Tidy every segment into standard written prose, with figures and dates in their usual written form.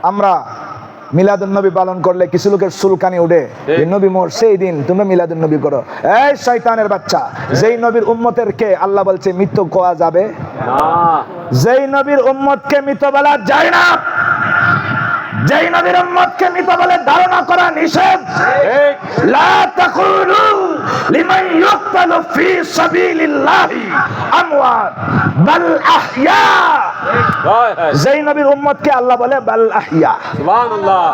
আমরা মিলাদুন্নবী পালন করলে কিছু লোকের চুলকানি উঠে, নবী মোর সেই দিন তোমরা মিলাদুন্নবী করো। এই শয়তানের বাচ্চা, যেই নবীর উম্মতের কে আল্লাহ বলছে মৃত কোয়া যাবে না, যেই নবীর উম্মতকে মৃত বলা যায় না, যেই নবীর উম্মতকে মৃত বলে ধারণা করা নিষেধ। লা তাকুলু লিমান ইউকতালু ফি সাবিলিল্লাহি আমওয়াত বাল আহইয়া। যেই নবীর উম্মতকে আল্লাহ বলে বাল আহইয়া, সুবহানাল্লাহ।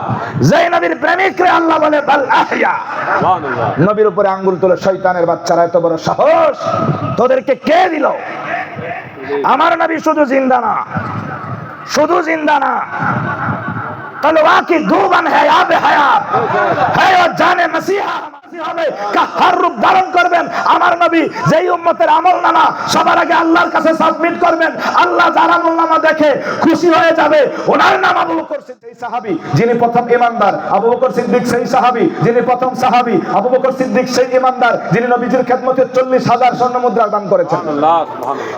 যেই নবীর প্রেমিককে আল্লাহ বলে বাল আহইয়া, সুবহানাল্লাহ। নবীর উপরে আঙ্গুল তোলে শয়তানের বাচ্চারা, এত বড় সাহস তোদেরকে কে দিল? আমার নবী শুধু জিন্দা না, শুধু জিন্দা না, तलवा की दूबन है याब हयात है और जाने मसीहा হবে কাহার রূপ ধারণ করবেন আমার নবী। যেই উম্মতের আমলনামা সবার আগে আল্লাহর কাছে সাবমিট করবেন, আল্লাহ যার আমলনামা দেখে খুশি হয়ে যাবে। ওনার নাম আবু বকর সিদ্দিক, সাহাবী যিনি প্রথম ঈমানদার। আবু বকর সিদ্দিক সেই সাহাবী যিনি প্রথম সাহাবী। আবু বকর সিদ্দিক সেই ঈমানদার যিনি নবীজির খেদমতে 40,000 স্বর্ণ মুদ্রা দান করেছেন।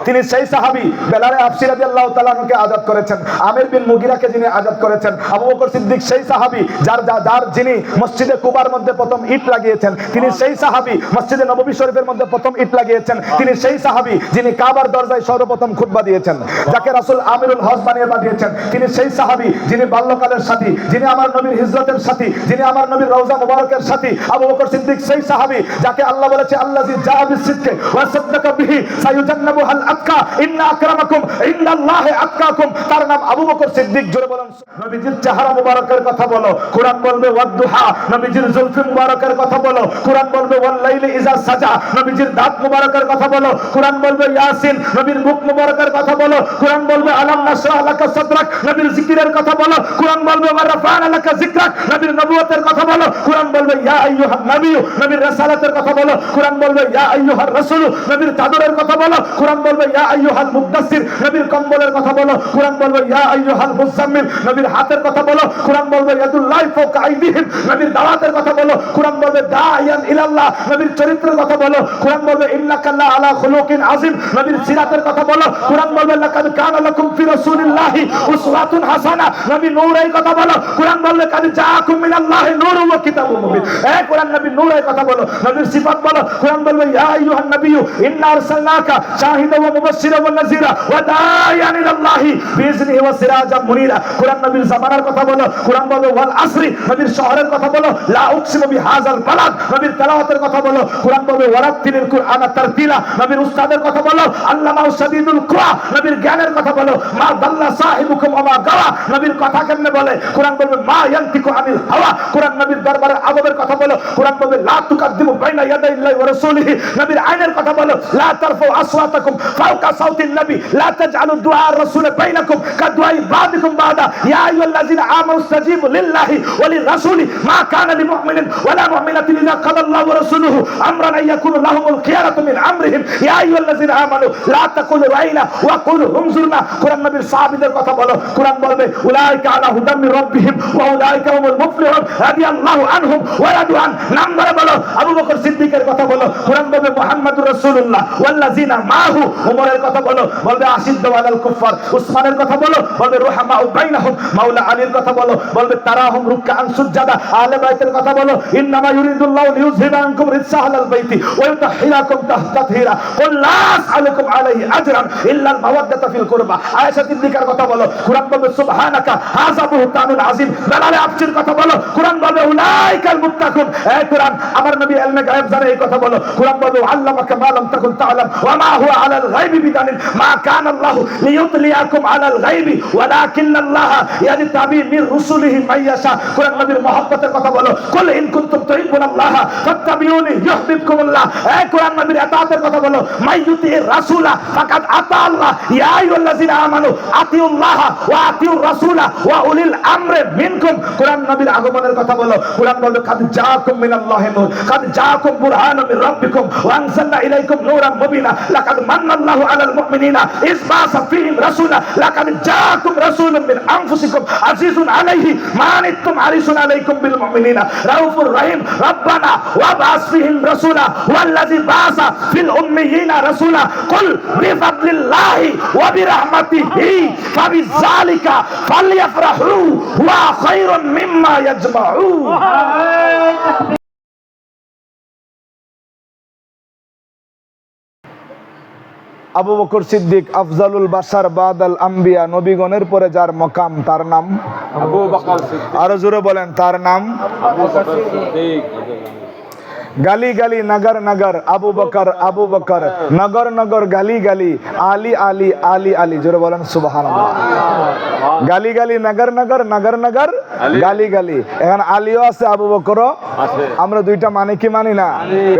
তিনি সেই সাহাবী বেলালে হাবশী রাদিয়াল্লাহু তাআলা আনহুকে আযাদ করেছেন, আমির বিন মুগিরাকে যিনি আযাদ করেছেন। আবু বকর সিদ্দিক সেই সাহাবী যার যিনি মসজিদে কুবার মধ্যে প্রথম ইট লাগিয়েছেন, তিনি সেই সাহাবী মসজিদে নববী শরীফের মধ্যে প্রথম ইট লাগিয়েছেন। তিনি সেই সাহাবী যিনি কাবার দরজায় সর্বপ্রথম খুতবা দিয়েছেন, যাকে রাসূল আমিরুল হজ বানিয়ে পাঠিয়েছেন। তিনি সেই সাহাবী যিনি বাল্যকালের সাথী, যিনি আমার নবীর হিজরতের সাথী, যিনি আমার নবীর রওজা মুবারকের সাথী। আবু বকর সিদ্দিক সেই সাহাবী যাকে আল্লাহ বলেছে আল্লাযী জাআ বিস-সিদকি ওয়া সাদ্দাকা বিহি সায়ুজান্নাবুহাল আতকা ইন্না আকরামাকুম ইনদাল্লাহি আতকাকুম। তার নাম আবু বকর সিদ্দিক। জোরে বলুন। নবীজির চেহারা মুবারকের কথা বলো, কোরআন বলবে ওয়াদ-দুহা। নবীজির জুলফি মুবারকের কথা বলো, কোরআন বলবে ওয়াল লাইলি ইযা সাজা। নবীজির দাঁত মুবারকের কথা বলো, কোরআন বলবে ইয়াসিন। নবীর মুখ মুবারকের কথা বলো, কোরআন বলবে আলাম নাশরাহ লাকা সাদরাক। নবীর জিকিরের কথা বলো, কোরআন বলবে ওয়া রাফা'না লাকা যিকরাক। নবীর নবুয়তের কথা বলো, কোরআন বলবে ইয়া আইয়ুহান নাবিয়্যু। নবীর রিসালাতের কথা বলো, কোরআন বলবে ইয়া আইয়ুহার রাসূল। নবীর চাদরের কথা বলো, কোরআন বলবে ইয়া আইয়ুহাল মুদ্দাসসির। নবীর কম্বলের কথা বলো, কোরআন বলবে ইয়া আইয়ুহাল মুযাম্মিল। নবীর হাতের কথা বলো, কোরআন বলবে ইয়াদুল্লাহি ফাওকা আইদিহিম। নবীর দাওয়াতের কথা বলো, কোরআন বলবে দাইয়ান ইলাল্লাহ। নবীর চরিত্রের কথা বলো, কোরআন বলবে ইন্নাকা লা আলা খুলুকিন আযীম। নবীর সিরাতের কথা বলো, কোরআন বলবে লাকাদ কানা লাকুম ফি রাসূলিল্লাহি উসওয়াতুন হাসানাহ। নবী নূরের কথা বলো, কোরআন বলবে কাদ জাআকুম মিনাল্লাহি নূরুন ওয়া কিতাবুম মুবিন। কোরআন নবী নূরের কথা বলো। নবীর সিফাত বলো, কোরআন বলবে ইয়া আইয়ুহান নাবিয়্যু ইন্না আরসালনাকা শাহিদান ওয়া মুবাশশিরান ওয়া নাযীরা ওয়া দাইয়ান ইলাল্লাহি বিইজনিহি ওয়া সিরাজাম মুনীরা। কোরআন নবীর জামানার কথা বলো, কোরআন বলবে ওয়াল আসরি। নবীর শহরের কথা বলো, লা উকসিমু বিহাযাল বালাদ। নবীর তেলাওয়াতের কথা বলো, কোরআন বলবে ওয়ারাত্তিলিল কুরআনা তারতিলা। নবীর উস্তাদের কথা বলো, আল্লামা শাদীদুল কুওয়া। নবীর জ্ঞানের কথা বলো, মা দাল্লা সাহিবুকুম ওয়া মা গাওয়া। নবীর কথা কেমনে বলে, কোরআন বলবে মা ইয়ানতিকু আনিল হাওয়া। কোরআন নবীর দরবারের আদবের কথা বলো, কোরআন বলবে লা তুকাদ্দিমু বাইনা ইয়াদাইল্লাহি ওয়া রাসূলিহি। নবীর আইনের কথা বলো, লা তারফাউ আসওয়াতাকুম ফাওকা সাউতিন নবী লা তাজআলু দুআ আর-রাসূল বাইনাকুম কাদুআই বাদিকুম বাদা ইয়া আইয়ুহাল্লাযিনা আমানু ইসতাজিবু লিল্লাহি ওয়া লির-রাসূলি মা কানা লিমুমিনিন ওয়া লা মুমিনাতিন ইযা কাদাল্লাহু ওয়া রাসূলুহু আমরান আইয়াকুনু লাহুমুল খিয়ারাতু মিন আমরিহিম ইয়া আইয়ুহাল্লাযিনা আমানু লা তাকুলু রাইনা ওয়া কুলু হুমজুরনা। কোরআন নবীর সাহাবীদের কথা বলো, কোরআন বলবে উলাইকা আলা হুদাম মির রাব্বিহিম ওয়া উলাইকা হুমুল মুফলিহুন রাদিয়াল্লাহু আনহুম ওয়া রাদুআন। নাম ধরে বলো। আবু বকর সিদ্দিকের কথা বলো, কোরআন বলবে মুহাম্মাদুর রাসূলুল্লাহ ওয়াল্লাযিনা মাহু। ওমরের কথা বলো, বলবে আশিদ্দু আলাল কুফার। উসমানের কথা বলো, বলবে রুহামাউ বাইনাহুম। মাওলা আলীর কথা বলো, বলবে তারাহুম রুকআন সুজদা। আহলে বাইতের কথা বলো, ইন্নামা ইউরিদুল্লাহু লিইউযহিবা আনকুম রিজসা আহলাল বাইতি ওয়া ইউতাহহিরাকুম তাহতাহিরা কুল লা আসআলুকুম আলাইহি আজরান ইল্লাল মাওয়াদ্দাতা ফিল কুরবা। আয়েশা সিদ্দিকার কথা বলো, কোরআন বলবে সুবহানাকা হাযা বুহতানুন আযীম। বেলালে হাবশীর কথা বলো, কোরআন বলবে উলাইকাল মুত্তাকুন। কোরআন আমার নবী ইলমে গায়েব জানে, এই কথা বলো। কোরআন বলবে আল্লামাকা মা লাম তাকুন তা'লাম ওয়া মা হুয়া আলাল গায়বি বিদানিন মা কানা আল্লাহু লিইউতলিয়াকুম আলাল গায়বি ওয়ালাকিন্নাল্লাহা ইয়াজতাবি মির রুসুলিহি মাইয়াশা। কোরআন নবীর মহব্বতের কথা বলো, কুল ইন কুনতুম তুহিব্বুনাল্লাহ ফাত্তাবিউনি ইউহিব্বুকুমুল্লাহ। কোরআন নবীর ইতাআতের কথা বলো, মাইয়ুতির রাসূলা ফাকাদ আতা আল্লাহ ইয়া আইয়ুহাল্লাযিনা আমানু আতিউল্লাহ ওয়া আতিউর রাসূলা ওয়া উলিল আমরি মিনকুম। কোরআন নবীর আগমনের কথা বলো, কোরআন বলবে কাদ জাআকুম মিনাল্লাহি নূর কাদ জাআকুম বুরহানুম মির রাব্বিকুম ওয়া আনজালনা ইলাইকুম নূরান মুবিনা লাকাদ মান্নাল্লাহু আলাল মুমিনিনা ইয বা'আসা ফীহিম রাসূলা লাকাদ জাআকুম রাসূলুম মিন আনফুসিকুম আজিজুন আলাইহি মা আনিতুম হারিসুন আলাইকুম বিল মুমিনিনা রাউফুর রহিম। রব্বানা ওয়া বা'আস ফীহিম রাসূলা ওয়াল্লাযী বা'আসা ফিল উম্মিয়িনা রাসূলা কুল বিফাদলিল্লাহি ওয়া বিরহমাতিহি ফাবিযালিকা ফালইফরাহু ওয়া খায়রুন মিম্মা ইয়াজমাউন। আবু বকর সিদ্দিক আফজালুল বাশার বাদাল আম্বিয়া, নবীগণের পরে যার মকাম তার নাম আবু বকর সিদ্দিক। আরো জোরে বলেন, তার নাম আবু বকর সিদ্দিক। গালি গালি নগর নগর আবু বকর, আবু বকর নগর নগর গালি গালি আলী আলী আলী আলী। জোরে বলেন সুবহানাল্লাহ। গালি গালি নগর নগর নগর নগর গালি গালি। এখন আলীও আছে, আবু বকরও আছে। আমরা দুইটা মানে কি মানি না?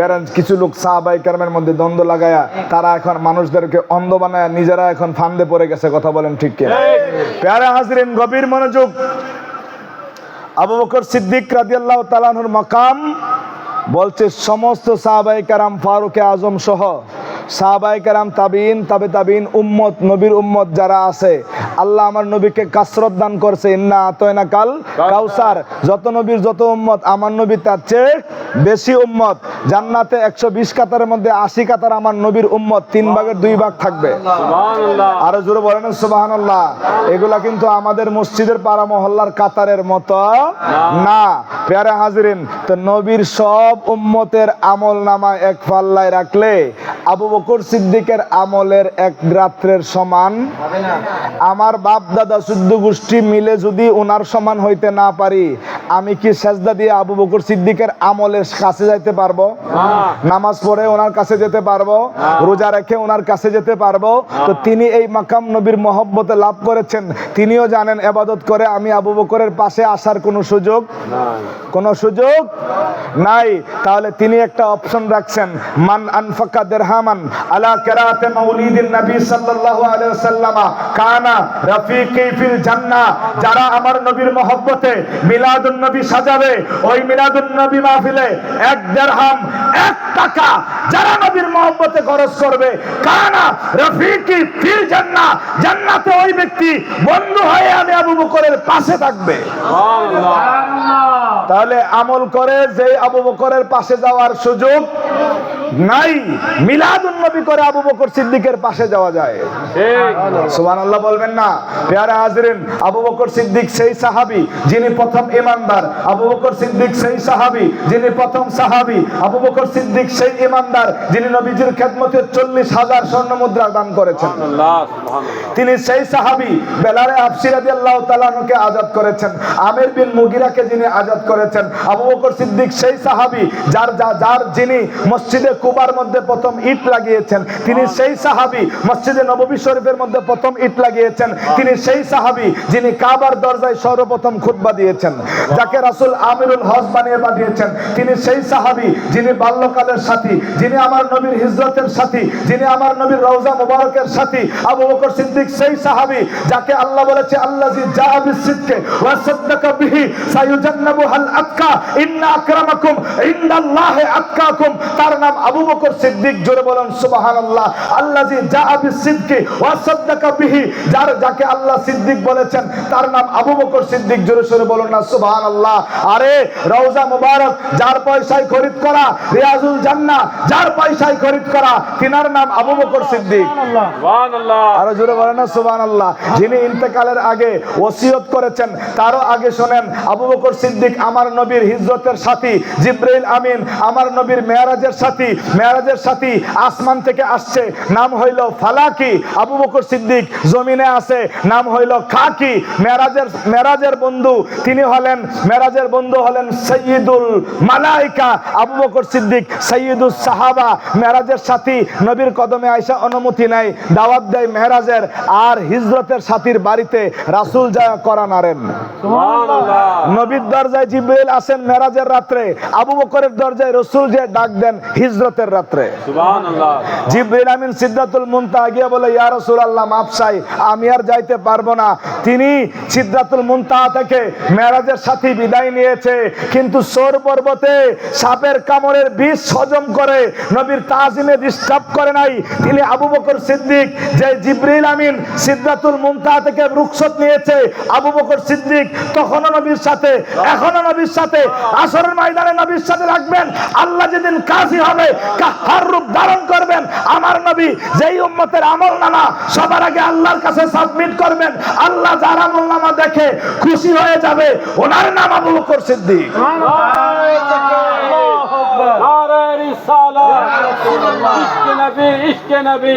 কারণ কিছু লোক সাহাবায়ে কেরামের মধ্যে দ্বন্দ্ব লাগায়া তারা এখন মানুষদেরকে অন্ধ বানায় নিজেরা এখন ফান্দে পড়ে গেছে। কথা বলেন ঠিক কি? প্যারা হাজরিন, গভীর মনোযোগ। আবু বকর সিদ্দিক রাদিয়াল্লাহু তাআলা আনহুর মাকাম বলছে সমস্ত সাহাবায়ে কেরাম, ফারুক আজম সহ সাহাবায়ে কেরাম, তাবিঈন, তাবে তাবিঈন, উম্মত, নবীর উম্মত যারা আছে, আল্লাহ আমার নবীকে কাসরত দান করছে। ইন্না আতাইনা কাল কাউসার। যত নবীর যত উম্মত, আমার নবী তার চেয়ে বেশি উম্মত। জান্নাতে 120 কাতারের মধ্যে 80 কাতার আমার নবীর উম্মত, 3 ভাগের 2 ভাগ থাকবে। সুবহানাল্লাহ। আরো জোরে বলেন সুবহানাল্লাহ। এগুলা কিন্তু আমাদের মসজিদের পাড়া মহল্লার কাতারের মতো না। প্যারা হাজরিন, তো নবীর সব উম্মতের আমল নামা এক পাল্লায় রাখলে আবু বকর সিদ্দিকের আমলের এক রাত্রের সমান হবে না। আমার বাপ দাদা শুদ্ধ গোষ্ঠী মিলে যদি ওনার সমান হইতে না পারি, আমি কি সেজদা দিয়ে আবু বকর সিদ্দিকের আমলের কাছে যাইতে পারবো? নামাজ পড়ে ওনার কাছে যেতে পারবো? রোজা রেখে ওনার কাছে যেতে পারবো? তো তিনি এই মাকাম নবীর মহব্বতে লাভ করেছেন, তিনিও জানেন এবাদত করে আমি আবু বকরের পাশে আসার কোনো সুযোগ কোনো সুযোগ নাই। তাহলে তিনি একটা অপশন রাখছেন, মান আনফাকা দিরহামান আলা কিরাতে মাউলিদিন নবী সাল্লাল্লাহু আলাইহি ওয়াসাল্লাম কানা রাফিকি ফিল জান্নাহ। যারা আমার নবীর মহব্বতে মিলাদুন নবী সাজাবে, ওই মিলাদুন নবী মাহফিলে 1 দিরহাম 1 টাকা যারা নবীর মহব্বতে খরচ করবে, কানা রাফিকি ফিল জান্নাহ, জান্নাতে ওই ব্যক্তি বন্ধু হয়ে আমি আবু বকরের পাশে থাকবে। তাহলে আমল করে যে আবু বকরের পাশে যাওয়ার সুযোগ নাই, মিলাদুন নবী করে আবু বকর সিদ্দিকের পাশে যাওয়া যায়। সুবহানাল্লাহ বলবেন না? প্যারা হাজরিন, আবু বকর সিদ্দিক সেই সাহাবী যিনি প্রথম ঈমানদার। আবু বকর সিদ্দিক সেই সাহাবী যিনি প্রথম সাহাবী। আবু বকর সিদ্দিক সেই ঈমানদার যিনি নবীজির খেদমতে 40,000 স্বর্ণ মুদ্রা দান করেছেন। তিনি সেই সাহাবী বেলালে হাবশী রাদিয়াল্লাহু তাআলা আনহুকে আযাদ করেছেন, আমির বিন মুগিরাকে যিনি আযাদ করেছেন। আবু বকর সিদ্দিক সেই সাহাবী যার যিনি মসজিদে কুবার মধ্যে প্রথম ইট লাগিয়েছেন। তিনি সেই সাহাবী মসজিদে নববী শরীফের মধ্যে প্রথম ইট লাগিয়েছেন। তিনি সেই সাহাবী যিনি কাবার দরজায় সর্বপ্রথম খুতবা দিয়েছেন, যাকে রাসূল আমিরুল হজ বানিয়ে পাঠিয়েছেন। তিনি সেই সাহাবী যিনি বাল্যকালের সাথী, যিনি আমার নবীর হিজরতের সাথী, যিনি আমার নবীর রওজা মুবারকের সাথী। আবু বকর সিদ্দিক সেই সাহাবী যাকে আল্লাহ বলেছে আল্লাযী জাআ বিস-সিদকি ওয়া সাদ্দাকা বিহি সায়ুজান্নাবুহাল আতকা ইন্না আকরামাকুম ইনদাল্লাহি আতকাকুম। তার নাম আবু বকর সিদ্দিক। জোরে বলেন সুবহানাল্লাহ। আল্লাযী জাআ বিস-সিদকি ওয়া সাদ্দাকা বিহি, যাকে আল্লাহ সিদ্দিক বলেছেন তার নাম আবু বকর সিদ্দিক। জোরে সরে বলুন না সুবহানাল্লাহ। আরে রওজা মুবারক যার পয়সায় খরিদ করা, রিয়াজুল জান্নাহ যার পয়সায় খরিদ করা, তিনার নাম আবু বকর সিদ্দিক। সুবহানাল্লাহ। আর জোরে বলেন না সুবহানাল্লাহ। যিনি ইন্তেকালের আগে ওসিয়ত করেছেন, তারও আগে শুনেন আবু বকর সিদ্দিক আমার নবীর হিজরতের সাথী, জিবরাইল আমিন আমার নবীর মেরাজের সাথী। মেরাজের সাথী আসমান থেকে আসছে, নাম হইল ফালাকি। আবু বকর সিদ্দিক জমিনে আছে, নাম হইল খাকি। মেরাজের বন্ধু তিনি হলেন, মেরাজের বন্ধু হলেন সাইয়্যিদুল মালাইকা। আবু বকর সিদ্দিক সাইয়্যিদুস সাহাবা। মেরাজের সাথী নবীর কদমে আয়েশা অনুমতি নেয়, দাওয়াত দেয় মেরাজের। আর হিজরতের সাথীর বাড়িতে রাসূল যায় করা নারেন। সুবহানাল্লাহ। নবীর দরজায় জিবরাইল আসেন মেরাজের রাত্রে, আবু বকরের দরজায় রাসূল যে ডাক দেন হিজরতের রাত্রে। সুবহানাল্লাহ। জিবরাইল আমিন সিদরাতুল মুনতাহা গিয়ে বলে ইয়া রাসূলুল্লাহ মাফ চাই, আমি আর যাইতে পারবো না। তিনি সিদরাতুল মুনতাহা থেকে মেরাজের সাথী বিদায় নিয়েছে, কিন্তু সৌর পর্বতে সাপের কামড়ের বিষ হজম করে নবীর তাজিমে ডিস্টার্ব করে নাই। তিনি আবু বকর সিদ্দিক যে জিবরাইল আমিন সিদরাতুল মুনতাহা থেকে রুখসত নিয়েছে, আবু বকর সিদ্দিক তখনও নবীর সাথে এখনো নবীর সাথে, আসরের ময়দানে নবীর সাথে রাখবেন। আল্লাহ যেদিন কাজী হবে, কাহার রূপ ধারণ করবেন, আমার নবী যেই উম্মতের আমলনামা সবার আগে আল্লাহর কাছে সাবমিট করবেন, আল্লাহ যার আমলনামা দেখে খুশি হয়ে যাবে, ওনার নাম আবু বকর সিদ্দিক। नारे रिसालत इश्क नबी इश्क नबी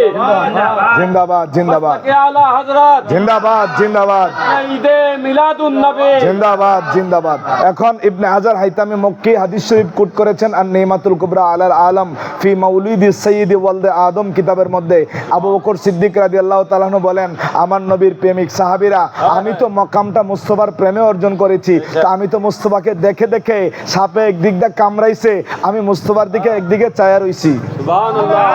জিন্দাবাদ জিন্দাবাদ के आला हजरत জিন্দাবাদ জিন্দাবাদ ईदे मिलादुन नबी জিন্দাবাদ জিন্দাবাদ। এখন ইবনে হাজার হাইতামি মক্কি হাদিস শরীফ কোট করেছেন আর নেমাতুল কুবরা আলাল আলম ফি মাউলিদি সাইয়্যিদি ওয়ালদে আদম কিতাবের মধ্যে আবু বকর সিদ্দিক রাদিয়াল্লাহু তাআলা আনহু বলেন, আমার নবীর প্রেমিক সাহাবীরা, আমি তো মকামটা মুস্তাফার প্রেমে অর্জন করেছি, তো আমি তো মুস্তাফাকে দেখে দেখে সাপে একদিক দিয়ে কামড়াইছে, আমি মুস্তাফার দিকে একদিকে চায়া রইছি। सुभान अल्लाह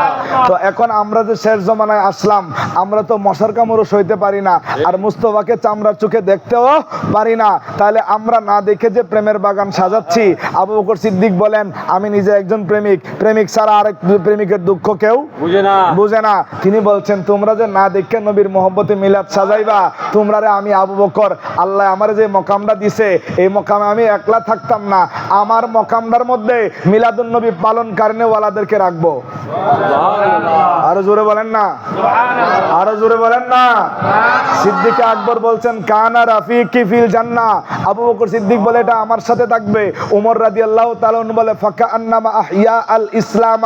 তো এখন আমরা যে শেষ জমানায় আসলাম, আমরা তো মশার কামড়ও সইতে পারি না, আর মুস্তফাকে চামড়ার চোখে দেখতেও পারি না, তাহলে আমরা না দেখে যে প্রেমের বাগান সাজাচ্ছি। আবু বকর সিদ্দিক বলেন, আমি নিজে একজন প্রেমিক, প্রেমিক ছাড়া আরেক প্রেমিকের দুঃখ কেউ बुझे ना বুঝে না। তিনি বলছেন, তোমরা যে না দেখে নবীর মোহব্বতে মিলাদ সাজাইবা, তোমরা রে আমি আবু বকর, আল্লাহ আমার যে মকামটা দিছে, এই মকামে আমি একলা থাকতাম না, আমার মকামটার মধ্যে মিলাদুন নবী পালন কারণেওয়ালাদেরকে রাখবো। আরো জোরে বলেন না, আরো জোরে বলেন না। সিদ্দিক আকবর বলছেন, কানা রাফিকি ফিল জান্নাহ। আবু বকর সিদ্দিক বলে, এটা আমার সাথে থাকবে। ওমর রাদিয়াল্লাহু তাআলা আনহু বলে, ফাকা আন্নামা আহইয়া আল ইসলাম।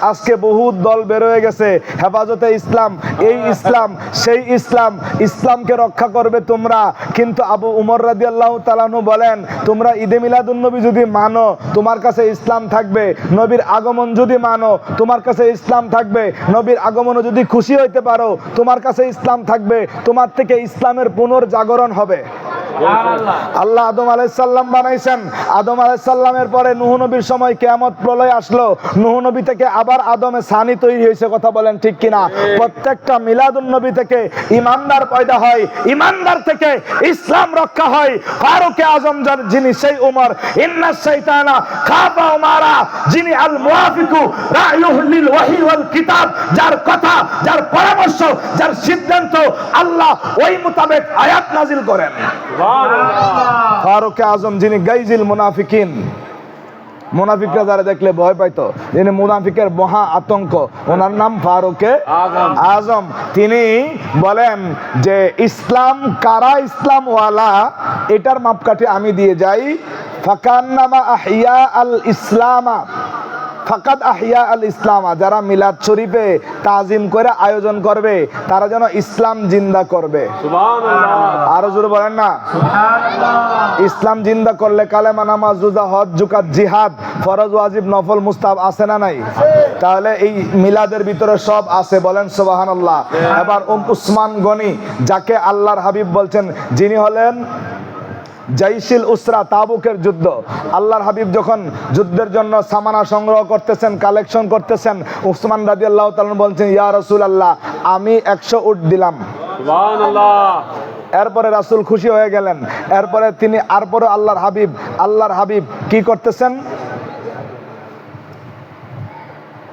আজকে বহুত দল বের হয়ে গেছে, হেফাজতে ইসলাম, এই ইসলাম সেই ইসলাম, ইসলামকে রক্ষা করবে তোমরা। কিন্তু আবু উমর রাদিয়াল্লাহু তাআলা আনহু বলেন, তোমরা ঈদে মিলাদুন নবী যদি মানো, তোমার কাছে ইসলাম থাকবে। নবীর আগমন যদি মানো, তোমার কাছে ইসলাম থাকবে। নবীর আগমনে যদি খুশি হইতে পারো, তোমার কাছে ইসলাম থাকবে। তোমার থেকে ইসলামের পুনর্জাগরণ হবে। আল্লাহ আদম আলাইহিস সালাম বানাইছেন, আদম আলাইহিস সালামের পরে নূহ নবীর সময় কিয়ামত প্রলয় আসলো, নূহ নবী থেকে আবার আদমে সানি তৈরি হয়েছে, কথা বলেন ঠিক কিনা? প্রত্যেকটা মিলাদুন নবী থেকে ইমানদার পয়দা হয়, ইমানদার থেকে ইসলাম রক্ষা হয়। ফারুক আজম যিনি সেই উমর, ইন্না শাইতানা খাফা উমারা, যিনি আল মুওয়াফিকু রায়ুহু লিল ওয়াহি ওয়াল কিতাব, যার কথা, যার পরামর্শ, যার সিদ্ধান্ত আল্লাহ ওই মোতাবেক আয়াত নাজিল করেন। ফারুক আজম যিনি গাইজিল মুনাফিকিন, মুনাফিকরা যারা দেখলে ভয় পাইতো, যিনি মুনাফিকের মহা আতঙ্ক, ওনার নাম ফারুকে আজম। তিনি বলেন যে ইসলাম কারা ইসলাম ওয়ালা, এটার মাপকাঠি আমি দিয়ে যাই। ফাকান্নামা আহইয়া আল ইসলামা, ফাকাদ আহইয়া আল ইসলামা, যারা মিলাদ শরীফে তাজিম করে আয়োজন করবে, তারা যেন ইসলাম জিন্দা করবে। सुभान अल्लाह আরো জোরে বলেন না। ইসলাম জিন্দা করলে কালেমা, নামাজ, রোজা, হজ, যাকাত, জিহাদ, ফরজ, ওয়াজিব, নফল, মুস্তাহাব আছে না নাই? তাহলে এই মিলাদের ভিতরে সব আছে, বলেন সুবহানাল্লাহ। এবার উসমান গনি, যাকে আল্লাহর হাবিব বলছেন, যিনি হলেন জাইশিল উসরা, তাবুকের যুদ্ধ। আল্লাহর হাবিব যখন যুদ্ধের জন্য সামানা সংগ্রহ করতেছেন, কালেকশন করতেছেন, উসমান রাদিয়াল্লাহু তাআলা বলছেন, ইয়া রাসূলুল্লাহ, আমি 100 উট দিলাম। सुभान अल्लाह এরপরে রাসূল খুশি হয়ে গেলেন। এরপরে তিনি আরপরে আল্লাহর হাবিব কি করতেছেন,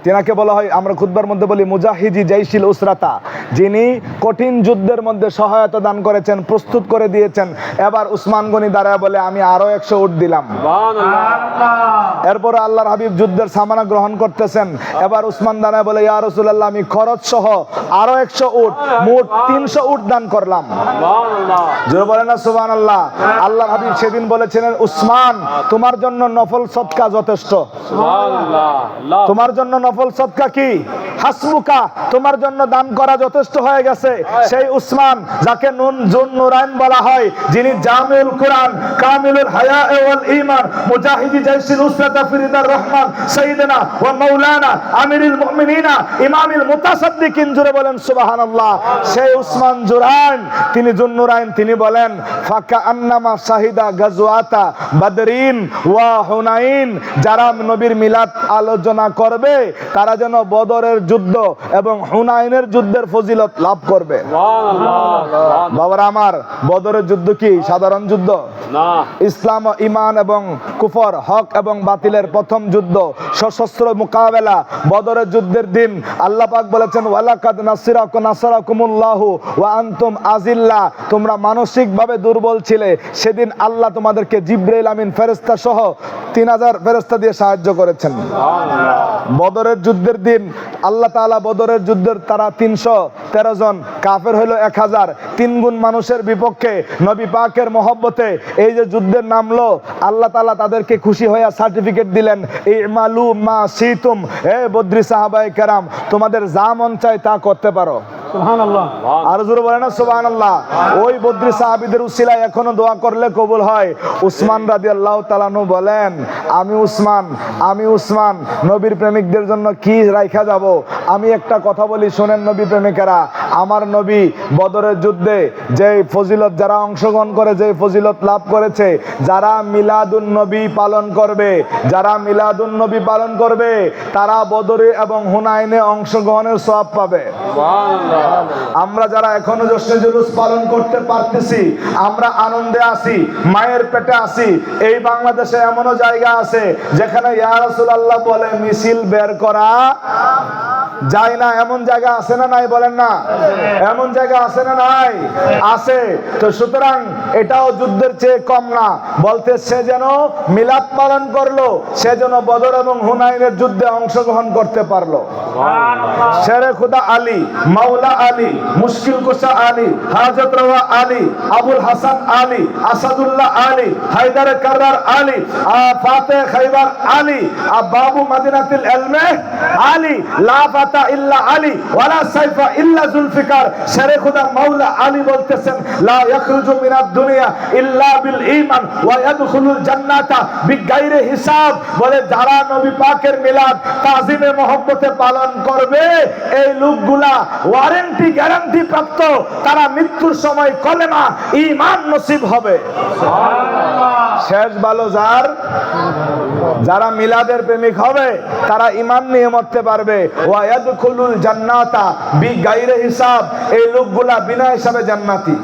তিনাকে বলা হয়, আমরা খুতবার মধ্যে বলি মুজাহিদি জাইশিল উসরাতা, যিনি কঠিন যুদ্ধের মধ্যে সহায়তা দান করেছেন, প্রস্তুত করে দিয়েছেন। এবার উসমান গনি দাঁড়ায় বলে, আমি আরো 100 উট দিলাম। सुभान अल्लाह এরপরে আল্লাহর হাবিব যুদ্ধের সামানা গ্রহণ করতেছেন। এবার উসমান দাঁড়ায় বলে, ইয়া রাসূলুল্লাহ, আমি খরচ সহ আরো 100 উট, মোট 300 উট দান করলাম। सुभान अल्लाह জোরে বলেন না সুবহানাল্লাহ। আল্লাহর হাবিব সেদিন বলেছিলেন, উসমান, তোমার জন্য নফল সদকা যথেষ্ট। सुभान अल्लाह अल्लाह তোমার জন্য নফল সদকা কি? হাসবুকা, তোমার জন্য দান করা যথেষ্ট হয়ে গেছে। সেই উসমান, যাকে নুরাইন বলা হয়, যিনি জামিউল কুরআন, কামিলুল হায়া ওয়াল ঈমান, মুজাহিদি জাইশিল উসরাতা ফিরিদার রহমান, সাইয়্যিদনা ওয়া মাওলানা আমিরুল মুমিনিনা ইমামুল মুতাসাদ্দিকিন, জোরে বলেন সুবহানাল্লাহ। সেই উসমান জুরাইন, তিনি জুন্নুরাইন, তিনি বলেন, ফাকা আন্নামা শাহিদা গাজওয়াতা বাদরিন ওয়া হুনাইন, যারা নবীর মিলাদ আলোচনা করবে, তারা যেন বদরের যুদ্ধ এবং হুনাইনের যুদ্ধের ফজিলত লাভ করবে। বাবারা আমার, বদরের যুদ্ধ কি সাধারণ যুদ্ধ না। ইসলাম ও ঈমান এবং কুফর, হক এবং বাতিলের প্রথম যুদ্ধ, সশস্ত্র মোকাবেলা। বদরের যুদ্ধের দিন আল্লাহ পাক বলেছেন, ওয়ালাকাদ নাসরাকুমুল্লাহু ওয়া আনতুম আযিল্লা, তোমরা মানসিকভাবে দুর্বল ছিলে, সেদিন আল্লাহ তোমাদেরকে জিবরাইল আমিন ফেরেশতা সহ 3000 ফেরেশতা দিয়ে সাহায্য করেছেন। বদরের যুদ্ধের দিন আল্লাহ তাআলা বদরের যুদ্ধের তারা 313 জন, কাফের হলো 1000, 3 গুণ মানুষের বিপক্ষে নবী পাকের মহব্বতে এই যে যুদ্ধের নামলো, আল্লাহ তাআলা তাদেরকে খুশি হয়ে সার্টিফিকেট দিলেন, ইমালু মা শিতুম, হে বদরি সাহাবায়ে কেরাম, তোমাদের যা মন চায় তা করতে পারো। সুবহানাল্লাহ। আর জোরে বলেন না সুবহানাল্লাহ। ওই বদরি সাহাবীদের উসিলায় এখনো দোয়া করলে কবুল হয়। উসমান রাদিয়াল্লাহু তাআলা আনহু বলেন, আমি উসমান নবীর প্রেমিকদের জন্য কি রাইখা যাব। আমি একটা কথা বলি, শোনেন নবী প্রেমিকেরা, আমার নবী বদরের যুদ্ধে যে ফজিলত, যারা অংশগ্রহণ করে যে ফজিলত লাভ করেছে, যারা মিলাদুন নবী পালন করবে তারা বদরে এবং হুনাইনে অংশগ্রহণের সওয়াব পাবে। আমরা যারা এখনো জশ্নে জুলুস পালন করতে পারতেছি, আমরা আনন্দে আছি, মায়ের পেটে আছি, এই বাংলাদেশে এমনও জায়গা আছে যেখানে ইয়া রাসূলুল্লাহ বলে মিছিল বের করা যায় না। এমন জায়গা আছে না নাই? বলেন না, এমন জায়গা আছে না নাই? আছে। তো সুতরাং এটাও যুদ্ধের চেয়ে কম না। বলতে সে যেন মিলাদ পালন করলো, সে যেন বদর এবং হুনাইনের যুদ্ধে অংশগ্রহণ করতে পারলো। শেরে খুদা আলী, মাওলা আলী, মুশকিল কুশা আলী, হাজত রওয়া আলী, আবুল হাসান আলী, আসাদুল্লাহ আলী, হায়দার কাররার আলী, ফাতে খাইবার আলী, বাবু মদিনাতুল ইলমে আলী, লা ফাতা ইল্লা আলী ওয়ালা সাইফা ইল্লা জুলফিকার। শেরে খুদা মাওলা আলী বলতেছেন, লা ইয়াখরুজু মিনাদ দুনিয়া ইল্লা বিল ঈমান ওয়া ইয়াদখুলুল জান্নাতা বিগাইরি হিসাব। বলে যারা নবী পাকের মিলাদ তাজিমে মহব্বতে পালন করবে, এই লোকগুলা ওয়ারেন্টি গ্যারান্টি প্রাপ্ত, তারা মৃত্যুর সময় কলেমা ঈমান নসিব হবে। শেষ ভালো যারা মিলাদের প্রেমিক হবে, তারা ঈমান নিয়ে মরতে পারবে। ওয়া ইয়াদখুলুল জান্নাতা বিগাইরি হিসাব, এই লোকগুলা বিনা হিসাবে জান্নাতি।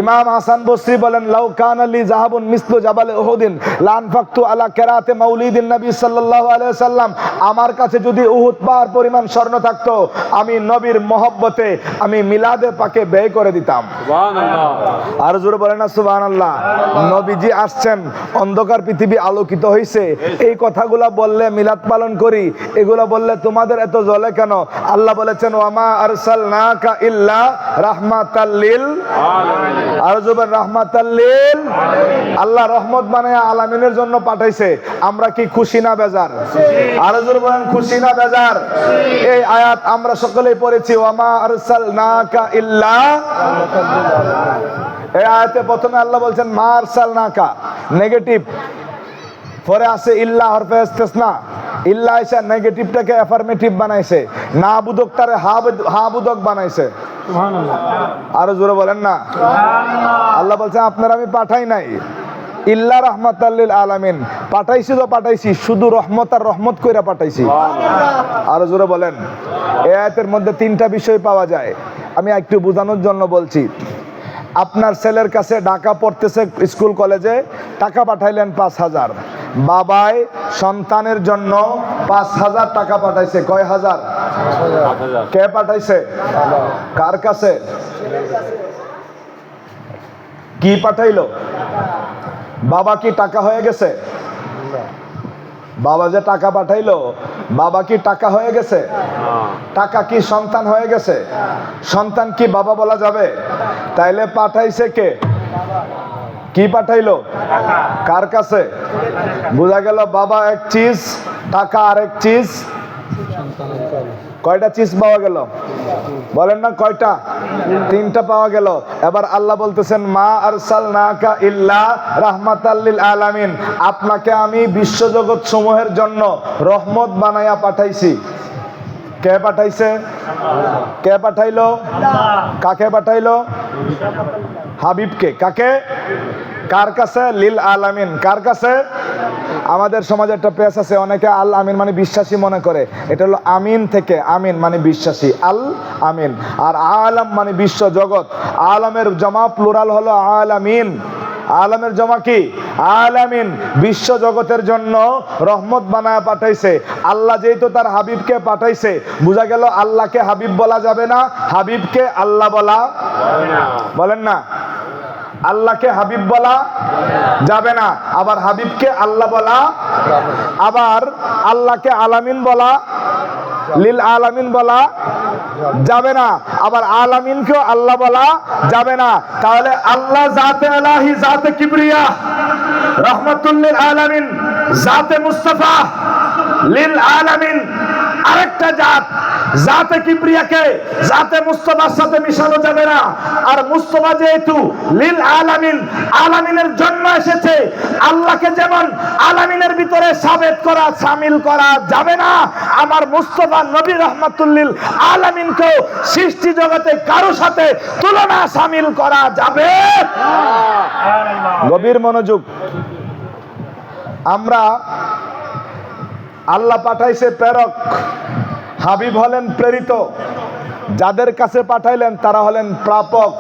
ইমাম হাসান বসরি বলেন, লাউ কানা লি যাহাবুন মিসলু জাবাল উহুদিন লানফাকতু আলা কিরাতে মাউলিদিন নবী সাল্লাল্লাহু আলাইহি ওয়াসাল্লাম, আমার কাছে যদি উহুদ পাহাড় পরিমাণ স্বর্ণ থাকতো, আমি নবীর মহব্বতে আমি মিলাদে পাকে ব্যয় করে দিতাম। সুবহানাল্লাহ। আর জোরে বলেন না সুবহানাল্লাহ। নবীজি আসছেন, অন্ধকার পৃথিবী আলোকিত হয়েছে, এই কথাগুলা বললে মিলাদ পালন করি, এগুলা বললে তোমাদের এত জ্বলে কেন? আল্লাহ বলেছেন, ওয়ামা আরসালনাকা ইল্লা রাহমাতাল লিল আলামিন। আর জোরে রাহমাতাল লিল, আল্লাহ রহমত বানায়া আলামিনের জন্য পাঠাইছে। আমরা কি খুশি না বেজার? আর জোরে বলেন খুশি না বেজার? এই আয়াত আমরা সকলেই পড়েছি, ওয়ামা আরসালনাকা ইল্লা। এই আয়াতে প্রথমে আল্লাহ বলছেন মা আরসালনাকা, নেগেটিভ, পরে আছে ইল্লা হরফে ইস্তিসনা। ইল্লা এসে নেগেটিভটাকে অ্যাফার্মেটিভ বানাইছে, না বুদকটারে হা বুদক বানাইছে। সুবহানাল্লাহ। আর জোরে বলেন না সুবহানাল্লাহ। আল্লাহ বলছেন আপনারা আমি পাঠাই নাই, ইল্লা রাহমাতাল লিল আলামিন। পাঠাইছি তো পাঠাইছি, শুধু রহমত আর রহমত কইরা পাঠাইছি। আর জোরে বলেন। এই আয়াতের মধ্যে 3টা বিষয় পাওয়া যায়, আমি একটু বোঝানোর জন্য বলছি। আপনার ছেলের কাছে ঢাকা পড়তেছে স্কুল কলেজে, টাকা পাঠাইলেন 5000, বাবাই সন্তানের জন্য 5000 টাকা পাঠাইছে। কয় হাজার? কে পাঠাইছে? কার কাছে? কি পাঠাইলো? বাবা কি টাকা হয়ে গেছে? বাবা যে টাকা পাঠাইলো, বাবা কি টাকা হয়ে গেছে? টাকা কি সন্তান হয়ে গেছে? সন্তান কি বাবা বলা যাবে? তাইলে পাঠাইছে কে? কি পাঠাইলো? কার কাছে? বোঝা গেল বাবা এক চিজ, টাকা আরেক চিজ। কয়টা চিজ পাওয়া গেল? বলেন না কয়টা? 3টা পাওয়া গেল। এবার আল্লাহ বলতেছেন মা আরসালনাকা ইল্লা রাহমাতাল লিল আলামিন, আপনাকে আমি বিশ্বজগৎ সমূহের জন্য রহমত বানায়া পাঠাইছি। কে পাঠাইছে? কে পাঠাইলো? কাকে পাঠাইলো? হাবিবকে। কাকে? কার কাছে? লিল আলামিন। কার কাছে? আমাদের সমাজে একটা পেশ আছে, অনেকে আল আমিন মানে বিশ্বাসী মনে করে। এটা হলো আমিন থেকে, আমিন মানে বিশ্বাসী, আল আমিন। আর আলাম মানে বিশ্ব জগৎ। আলামের জমা প্লুরাল হলো আলামিন। আলামের জমা কি? আলামিন। বিশ্ব জগতের জন্য রহমত বানায় পাঠাইছে আল্লাহ। যেহেতু তার হাবিবকে পাঠাইছে, বোঝা গেল আল্লাহকে হাবিব বলা যাবে না, হাবিবকে আল্লাহ বলা, বলেন না, আল্লাহকে হাবিব বলা যাবে না, আবার হাবিবকে আল্লাহ বলা, আবার আল্লাহকে আলামিন বলা, লিল আলামিন বলা যাবে না, আবার আলামিনকেও আল্লাহ বলা যাবে না। তাহলে আল্লাহ জাতে ইলাহি, জাতে কিবরিয়া, রহমাতুল লিল আলামিন, জাতে মুস্তাফা, লিল আলামিন। আরেকটা জাত, জাতে কিবরিয়াকে জাতে মুস্তাফার সাথে মিশানো যাবে না। আর মুস্তাফা যেহেতু লিল আলামিন, আলামিনের জন্য এসেছে, আল্লাহকে যেমন আলামিনের ভিতরে সাবেত করা, শামিল করা যাবে না, আমার মুস্তাফা নবী রহমাতুল লিল আলামিনকেও সৃষ্টি জগতে কারো সাথে তুলনা শামিল করা যাবে। গভীর মনোযোগ। আমরা আল্লাহ পাঠাইছে প্রেরক, হাবিব হলেন প্রেরিত। যাদের কাছে পাঠাইলেন তারা হলেন প্রাপক।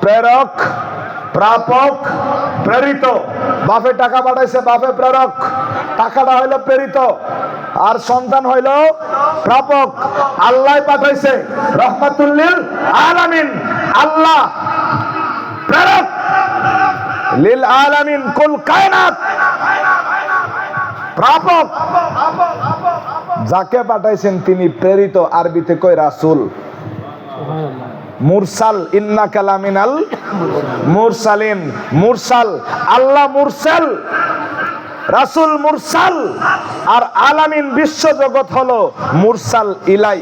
প্রেরক, প্রাপক, প্রেরিত। বাপে টাকা পাঠাইছে, বাপে প্রেরক, টাকাটা হইল প্রেরিত, আর সন্তান হইল প্রাপক। আল্লাহ পাঠাইছে রহমাতুল লিল আলামিন, আল্লাহ প্রেরক লিল আলামিন, কুল কায়নাত প্রাপক। যাকে পাঠাইছেন তিনি প্রেরিত, আরবিতে কয় রাসূল। মুরসাল, ইন্নাকা লামিনাল মুরসালিন। মুরসাল, আল্লাহ মুরসাল, রাসূল মুরসাল, আর আলামিন বিশ্ব জগৎ হলো মুরসাল ইলাই।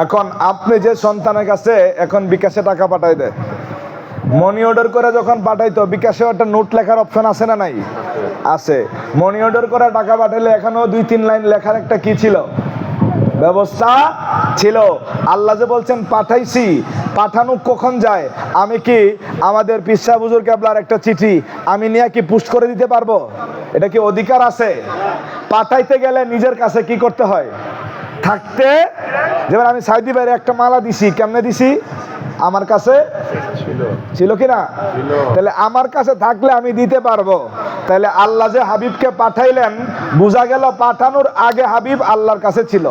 এখন আপনি যে সন্তানের কাছে এখন বিকাশে টাকা পাঠাই দেয়, মনি অর্ডার করে যখন পাঠাইতো, বিকাশে একটা নোট লেখার অপশন আছে না নাই? আছে। মনি অর্ডার করে টাকা পাঠাইলে এখানেও 2-3 লাইন লেখার একটা কি ছিল? ব্যবস্থা ছিল। আল্লাহ যে বলছেন পাঠাইছি, পাঠানো কখন যায়? আমি কি আমাদের পিসা হুজুর কেবলার একটা চিঠি আমি নিয়ে কি পুশ করে দিতে পারবো? এটা কি অধিকার আছে? পাঠাইতে গেলে নিজের কাছে কি করতে হয়? থাকতে। যেমন আমি সাইদি ভাইরে একটা মালা দিছি, কেমনে দিছি? আমার কাছে ছিল কি না? তাহলে আমার কাছে থাকলে আমি দিতে পারবো। তাহলে আল্লাহ যে হাবিবকে পাঠাইলেন, বোঝা গেল পাঠানোর আগে হাবিব আল্লাহর কাছে ছিল।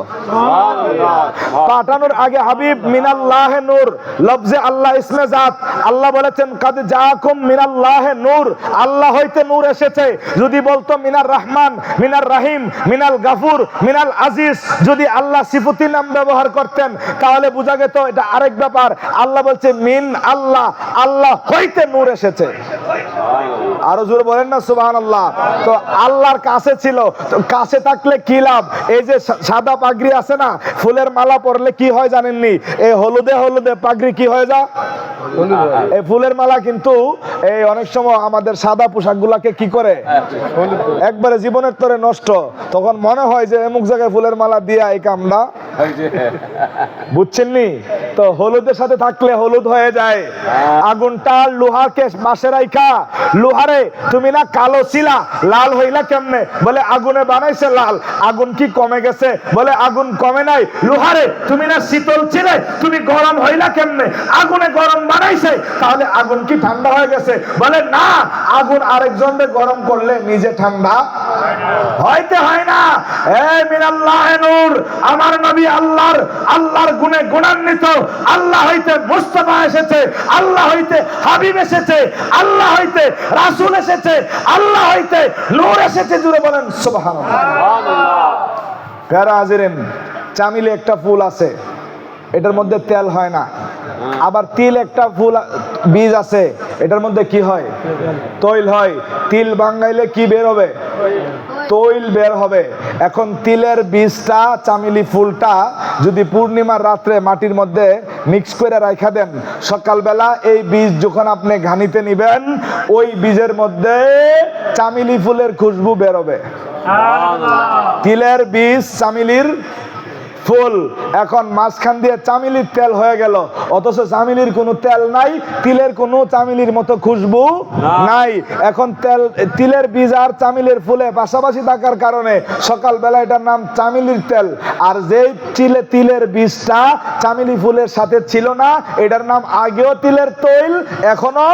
পাঠানোর আগে হাবিব মিনাল্লাহে নূর, লফজে আল্লাহ ইসমে জাত। আল্লাহ বলেছেন কাদ জাআকুম মিনাল্লাহে নূর, আল্লাহ হইতে নূর এসেছে। যদি বলতো মিনার রহমান, মিনার রহিম, মিনাল গাফুর, মিনাল আজিজ, যদি আল্লাহ সিফতি নাম ব্যবহার করতেন তাহলে বোঝা যেত এটা আরেক ব্যাপার। আল্লাহ বলছে মিন আল্লাহ, আল্লাহ হইতে নূর এসেছে। আরো জোরে বলেন না সুবহানাল্লাহ। তো আল্লাহর কাছে ছিল, তো কাছে থাকলে কি লাভ? এই যে সাদা পাগড়ি আছে না, ফুলের মালা পরলে কি হয় জানেননি? এই হলুদে হলুদে পাগড়ি কি হয়ে যায়? এই ফুলের মালা কিন্তু এই অনেক সময় আমাদের সাদা পোশাকগুলাকে কি করে একবারে জীবনের তরে নষ্ট। তখন মনে হয় যে অমুক জায়গায় ফুলের মালা দিয়া এই কামনা, বুঝছেননি? তো হলুদের সাথে থাকলে হলুদ হয়ে যায়। আগুনটা লোহাকে বাসে রাইখা, লোহারে তুমি না কালো ছিলা, লাল হইলা কেমনে? বলে আগুনে বানাইছে লাল। আগুন কি কমে গেছে? বলে আগুন কমে নাই। লোহারে তুমি না শীতল ছিলে, তুমি গরম হইলা কেমনে? আগুনে গরম বানাইছে, তাহলে আগুন কি ঠান্ডা হয়ে গেছে? বলে না, আগুন আরেকজনকে গরম করলে নিজে ঠান্ডা হইতে হয় না। এই মিনাল্লাহে নূর, আমার নবী আল্লাহর গুণে গুণান্বিত। আল্লাহ হইতে মুস্তাফা এসেছে, আল্লাহ হইতে হাবিব এসেছে, আল্লাহ হইতে রাসূল এসেছে, আল্লাহ হইতে নূর এসেছে। জুড়ে বলেন সুবহানাল্লাহ। প্যারা হাজিরিন, চামিলে একটা ফুল আছে, এটার মধ্যে তেল হয় না। আবার তিল একটা ফুল বীজ আছে, এটার মধ্যে কি হয়? তৈল হয়। তিল ভাঙাইলে কি বের হবে? তৈল বের হবে। এখন তিলের বীজটা, চামিলি ফুলটা যদি পূর্ণিমার রাত্রে মাটির মধ্যে মিক্স করে রাখা দেন, সকালবেলা এই বীজ যখন আপনি ঘানিতে নিবেন, ওই বীজের মধ্যে চামিলি ফুলের খুশবু বের হবে। তিলের বীজ চামিলির ফুল, এখন মাঝখান দিয়ে চামিলির তেল হয়ে গেল, অথচ চামিলির কোনো তেল নাই, তিলের কোনো চামিলির মতো খুশবু নাই। এখন তিলের বীজ আর চামিলির ফুলে পাশাপাশি থাকার কারণে সকালবেলা এটার নাম চামিলির তেল, আর যেই তিলের বীজটা চামিলি ফুলের সাথে ছিল না, এটার নাম আগেও তিলের তৈল, এখনো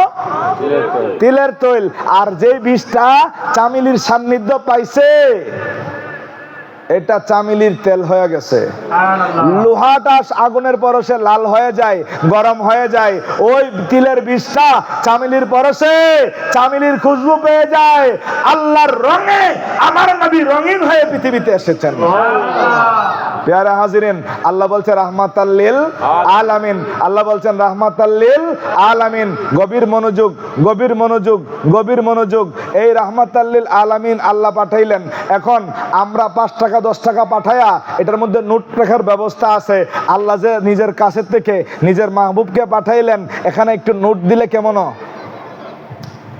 তিলের তৈল। আর যেই বীজটা চামিলির সান্নিধ্য পাইছে, এটা চামিলির তেল হয়ে গেছে। লোহাটা আগুনের পরশে লাল হয়ে যায়, গরম হয়ে যায়, ওই তিলের বীজটা চামিলির পরশে চামিলির খুশবু পেয়ে যায়। আল্লাহর রঙে আমার নবী রঙিন হয়ে পৃথিবীতে এসেছেন। পেয়ারা হাজিরিন, আল্লাহ বলছে রাহমাতাল লিল আলামিন, আল্লাহ বলছেন রাহমাতাল লিল আলামিন। গভীর মনোযোগ, গভীর মনোযোগ, গভীর মনোযোগ। এই রাহমাতাল লিল আলামিন আল্লাহ পাঠাইলেন। এখন আমরা 5 টাকা 10 টাকা পাঠায়া এটার মধ্যে নোট রাখার ব্যবস্থা আছে। আল্লাহ যে নিজের কাছের থেকে নিজের মাহবুবকে পাঠাইলেন, এখানে একটু নোট দিলে কেমন হয়,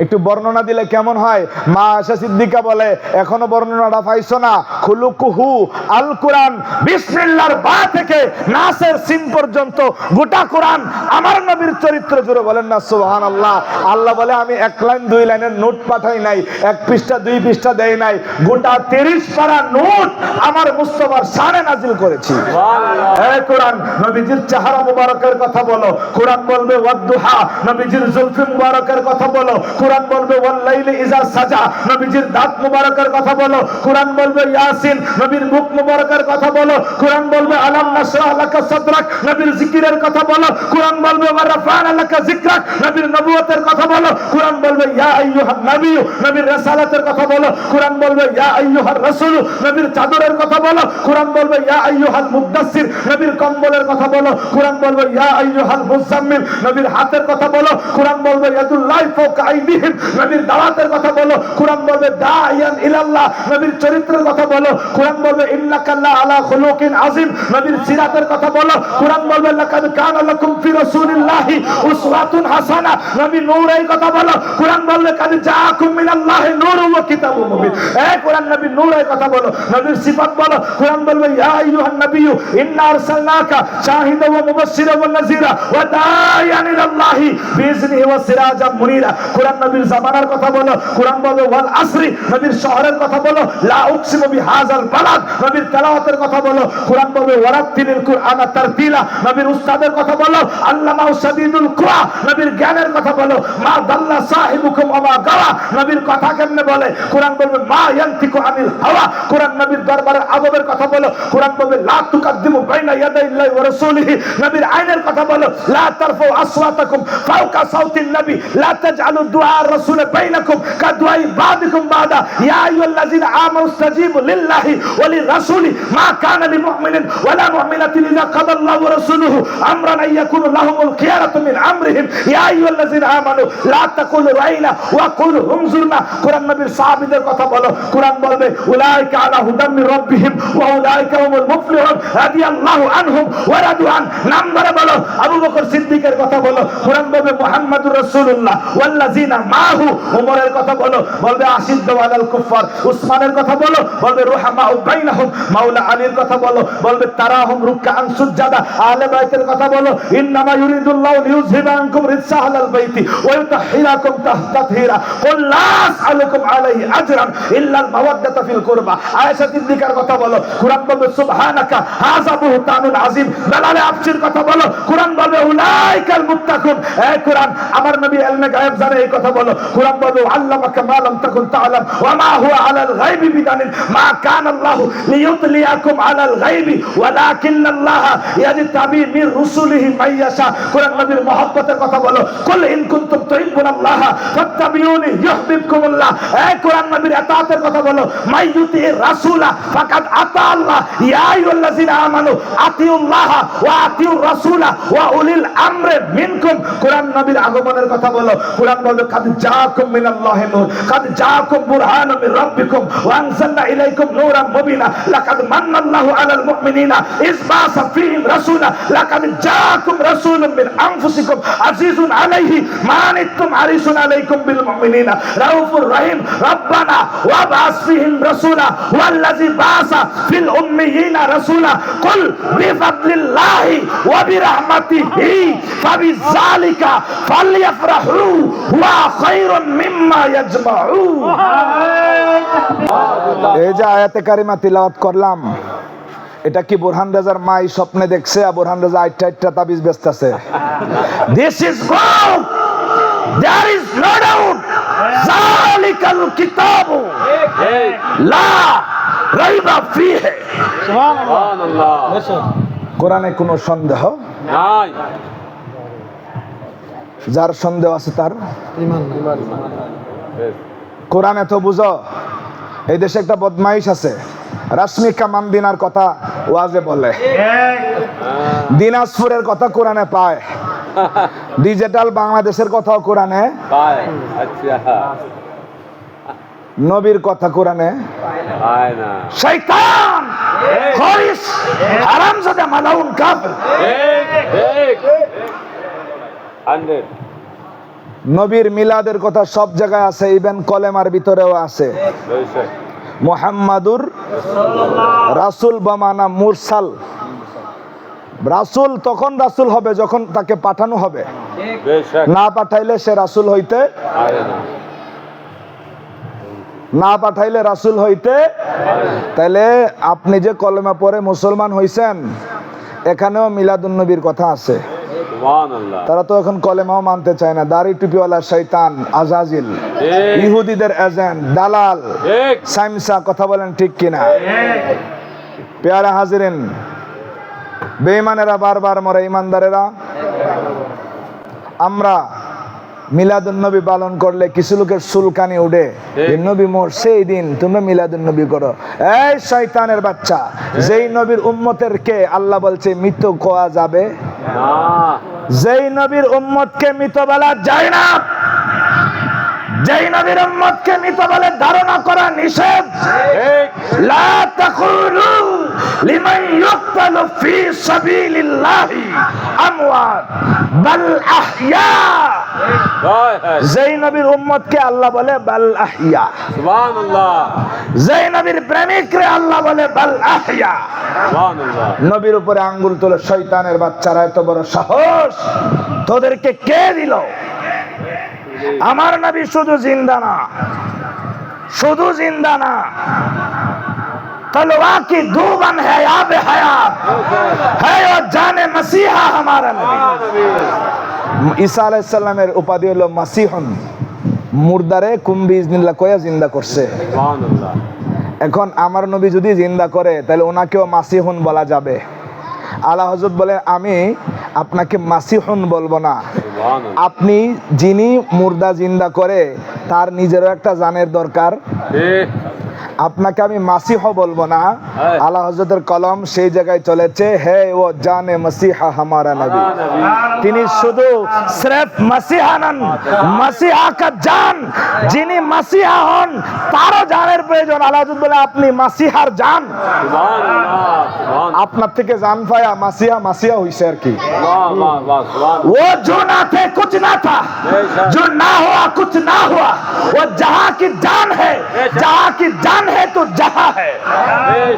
একটু বর্ণনা দিলে কেমন হয়? মা আয়েশা সিদ্দিকা বলে, এখনো বর্ণনাটা পাইছো না? খুলুকুহু আল কোরআন, বিসমিল্লাহর বা থেকে নাসের সিন পর্যন্ত গোটা কোরআন আমার নবীর চরিত্র জুড়ে। বলেন না সুবহানাল্লাহ। আল্লাহ বলে, আমি 1 লাইন 2 লাইনের নোট পাঠাই নাই, 1 পৃষ্ঠা 2 পৃষ্ঠা দেই নাই, গোটা 30 পারা নোট আমার মুস্তাফার শানে নাজিল করেছি। হে কোরআন, নবীজির চেহারা মুবারকের কথা বলো, কোরআন বলবে ওয়াদুহা, নবীজির জুলফি মুবারকের কথা বলো, কোরআন বলবে ওয়াল্লাইলি ইজা সাজা, নবীজির দাঁত মুবারকের কথা বলো, কোরআন বলবে ইয়াসিন, নবীর মুখ মুবারকের কথা বলো, কোরআন বলবে আলাম নাশরাহ লাকা সাদরাক, নবীর জিকিরের কথা বলো, কোরআন বলবে ওয়া রাফা'না লাকা যিকরাক, নবীর নবুয়তের কথা বলো, কোরআন বলবে ইয়া আইয়ুহান নাবিয়্যু, নবীর রিসালাতের কথা বলো, কোরআন বলবে ইয়া আইয়ুহার রাসূল, নবীর চাদরের কথা বলো, কোরআন বলবে ইয়া আইয়ুহাল মুদ্দাসসির, নবীর কম্বলের কথা বলো, কোরআন বলবে ইয়া আইয়ুহাল মুযাম্মিল, নবীর হাতের কথা বলো, কোরআন বলবে ইয়াদুল্লাহি ফাওকা আইদিহিম, নবীর দাওয়াতের কথা বলো, কোরআন বলবে দাইয়ান ইলাল্লাহ, নবীর চরিত্রের কথা বলো, কোরআন বলবে ইন্নাকা আলা খুলুকিন আযীম, নবীর সিরাতের কথা বলো, কোরআন বলবে লাকাদ কানা লাকুম ফি রাসূলিল্লাহি উসওয়াতুন হাসানাহ, নবী নূরের কথা বলো, কোরআন বলবে কাদ জাআকুম মিনাল্লাহি নূরুন ওয়া কিতাবুম মুবিন। এই কোরআন নবীর নূরের কথা বলো, নবীর সিফাত বলো, কোরআন বলবে ইয়া আইয়ুহান নাবিয়্যু ইন্না আরসালনাকা শাহিদান ওয়া মুবাশশিরান ওয়া নাযীরা ওয়া দাইয়ান ইলাল্লাহি বিইজনিহি ওয়া সিরাজাম মুনীরা। কোরআন নবীর জামানার কথা বলো, কোরআন বলবে ওয়াল আসরি, নবীর শহরের কথা বলো, লা উকসিমু বিহাযাল বালাদ, নবীর তেলাওয়াতের কথা বলো, কোরআন বলবে ওয়ারাত্তিলিল কুরআনা তারতিলা, নবীর উস্তাদের কথা বলো, আল্লামা শাদীদুল কুওয়া, নবীর জ্ঞানের কথা বলো, মা দাল্লা সাহিবুকুম ওয়া মা গাওয়া, নবীর কথা কেমনে বলে, কোরআন বলবে মা ইয়ানতিকু আনিল হাওয়া, কোরআন নবীর দরবারের আদবের কথা বলো, কোরআন বলবে লা তুকাদ্দিমু বাইনা ইয়াদাইল্লাহি ওয়া রাসূলিহি, নবীর আইনের কথা বলো, লা তারফাউ আসওয়াতাকুম ফাওকা সাউতিন নবী, লা তাজআলু দুআ রাসূল বাইনাকুম কাদুআই বাদিকুম বাদা, ইয়া আইয়ুহাল্লাযিনা আমানু ইসতাজিবু লিল্লাহি ওয়া লিরাসূলি মা কানা লিমুমিনিন ওয়া লা মুমিনাতিন ইযা কাদাল্লাহু ওয়া রাসূলুহু আমরান আইয়াকুনু লাহুমুল খিয়ারাতু মিন আমরিহিম, ইয়া আইয়ুহাল্লাযিনা আমানু লা তাকুলু রাইনা ওয়া কুলু হুমজুরনা। কোরআন নবীর সাহাবীদের কথা বলো, কোরআন বলবে উলাইকা আলা হুদাম মির রাব্বিহিম ওয়া উলাইকা হুমুল মুফলিহুন রাদিয়াল্লাহু আনহুম ওয়া রাদু আন। নাম্বারে বলো, আবু বকর সিদ্দিকের কথা বলো, কোরআন বলবে মুহাম্মাদুর রাসূলুল্লাহ ওয়াল্লাযিনা মাহু, ওমরের কথা বলো, বলবে আশিদ্দু আলাল কুফার, উসমানের কথা বলো, বলবে রুহামাউ বাইনাহুম, মাওলা আলীর কথা বলো, বলবে তারাহুম রুকআন সুজদা, আহলে বাইতের কথা বলো, ইন্নামা ইউরিদুল্লাহু লিইউযহিবা আনকুম রিজসা আহলাল বাইতি ওয়া ইউতাহহিরাকুম তাহতাহিরা কুল লা আসআলুকুম আলাইহি আজরান ইল্লাল মাওয়াদ্দাতা ফিল কুরবা। আয়েশা সিদ্দিকার কথা বলো, কোরআন বলবে সুবহানাকা হাযা বুহতানুন আযীম। বেলালে আফসির কথা বলো, কোরআন বলবে উলাইকাল মুত্তাকুন। এই কোরআন আমার নবী ইলমে গায়েব জানে, এই কথা বলো, কোরআন বলবে আল্লামাকা মা লাম তাকুন তাআলাম ওয়া মা হুয়া আলাল গায়বি বিদানিন মা কানা আল্লাহু লিইউতলিয়াকুম আলাল গায়বি ওয়ালাকিন্নাল্লাহা ইয়াজতাবি মির রুসুলিহি মাইয়াশা। কোরআন নবীর মহব্বতের কথা বলো, কুল ইন কুনতুম তুহিব্বুনাল্লাহা ফাত্তাবিউনি ইউহিব্বুকুমুল্লাহ। এই কোরআন নবীর ইতাআতের কথা বলো, মাইয়ুতির রাসূলা ফাকাদ আতা আল্লাহ, ইয়া আইয়ুহাল্লাযিনা আমানু আতিউল্লাহা ওয়া আতিউর রাসূলা ওয়া উলিল আমরি মিনকুম। কোরআন নবীর আগমনের কথা বলো, কোরআন বলবে কাদ জাআকুম মিনাল্লাহি নূর, কাদ জাআকুম বুরহানুম মির রাব্বিকুম ওয়া আনজালনা ইলাইকুম নূরাম মুবিনা, লাকাদ মান্নাল্লাহু আলাল মুমিনিনা ইয বা'সা ফীহিম রাসূলা, লাকাদ জাআকুম রাসূলুম মিন আনফুসিকুম আজিজুন আলাইহি মা আনিতুম হারিসুন আলাইকুম বিল মুমিনিনা রাউফুর রহিম রব্বানা ওয়াবআস ফীহিম রাসূলা ওয়াল্লাযী বাআসা ফিল উম্মিয়িনা রাসূলা কুল বিফাদলিল্লাহি ওয়া বিরাহমাতিহি ফাবিযালিকা ফালইফরাহু হুয়া খায়রুম মিম্মা ইয়াজমাউন। এই যে আয়াতে কারিমা তিলাওয়াত করলাম, এটা কি বোরহান রেজার মাই স্বপ্নে দেখছে আর বোরহান রেজা আইটা তাবিজ বেচতেছে? This is God, there is no doubt, যালিকাল কিতাবু লা রাইবা ফীহি। সুবহানাল্লাহ। কোরআনে কোনো সন্দেহ নাই। যার সন্দেহ আছে তার ঈমান। কোরআনে তো বুঝো, এই দেশে একটা বদমাইশ আছে, রাশমিকা মান্দিনার কথা ওয়াজে বলে, দিনাজপুরের কথা কোরআনে পায়, ডিজিটাল বাংলাদেশের কথাও কোরআনে, পায়। আচ্ছা। নবীর কথা কোরআনে পায় না। শয়তান খরিস হারামজাদা মালাউন কাফির। ঠিক। 100। নবীর মিলাদের কথা সব জায়গায় আছে, ইভেন কলেমার ভিতরেও আছে। বেশক। মুহাম্মাদুর রাসূল বামানা মুরসাল। রাসূল তখন রাসূল হবে যখন তাকে পাঠানো হবে, বেশক। না পাঠাইলে সে রাসূল হইতে, পারে না। না পাঠাইলে রাসূল হইতে। তাইলে আপনি যে কলেমা পড়ে মুসলমান হইছেন, এখানেও মিলাদুন নবীর কথা আছে। সুবহানাল্লাহ। তারা তো এখন কলেমাও মানতে চায় না। দাড়ি টুপিওয়ালা শয়তান আজাজিল, ঠিক। ইহুদিদের এজেন্ট, দালাল, ঠিক। সাইমসা, কথা বলেন ঠিক কিনা? পেয়ারা হাজিরিন, বেঈমানেরা বারবার মরে, ইমানদারেরা আমরা মিলাদুন নবী পালন করলে কিছু লোকের চুলকানি উঠে, এই নবী মরছে এই দিন তোমরা মিলাদুন নবী করো। এই শয়তানের বাচ্চা, যেই নবীর উম্মতেরকে আল্লাহ বলছে মৃত কোয়া যাবে না। যেই নবীর উম্মতকে মৃত বলা যায় না, যেই নবীর উম্মতকে মৃত বলে ধারণা করা নিষেধ। ঠিক। লা তাকুলু লিমান ইউকতালু ফি সাবিলিল্লাহি আমওয়াত বাল আহইয়া। জয় হে। যেই নবীর উম্মতকে আল্লাহ বলে বাল আহইয়া, সুবহানাল্লাহ। যেই নবীর প্রেমিকরে আল্লাহ বলে বাল আহইয়া। সুবহানাল্লাহ। নবীর উপরে আঙ্গুল তোলে শয়তানের বাচ্চারা, এত বড় সাহস তোদেরকে কে দিল? আমার নবী শুধু জিন্দা না, শুধু জিন্দা না, तलवा की दूबन है आब हयात है और जाने मसीहा हमारा नबी। ঈসা আলাইহিস সালামের উপাধি হলো মাসিহুন, মুর্দারে কুম্বি ইজনিল্লাহ কয়া জিন্দা করছে। সুবহানাল্লাহ। এখন আমার নবী যদি জিন্দা করে তাহলে ওনাকেও মাসিহুন বলা যাবে। আলা হযরত বলে আমি আপনাকে মাসিহুন বলবো না, সুবহানাল্লাহ। আপনি যিনি মুর্দা জিন্দা করে তার নিজেরও একটা জানের দরকার, ঠিক। আপনাকে আমি মাসিহ বলবো না। আলা হযরতের কলম সেই জায়গায় চলেছে, হে ও জানে মসিহা হামারা নবী, তিনি শুধু সির্ফ মাসিহা নন, মাসিহা কা জান, যিনি মাসিহা হন তারও জানের প্রয়োজন। আলা হযরত বলে আপনি মাসিহার জান, সুবহানাল্লাহ। সুবহানাল্লাহ। আপনার থেকে জান পায়া মাসিহা মাসিহা হইছে আর কি। वाह वाह वाह सुभान वो जो ना थे कुछ ना था, जो ना हुआ कुछ ना हुआ, वो जहां की जान है, जहां की जान है तो जहां है। अल्लाह।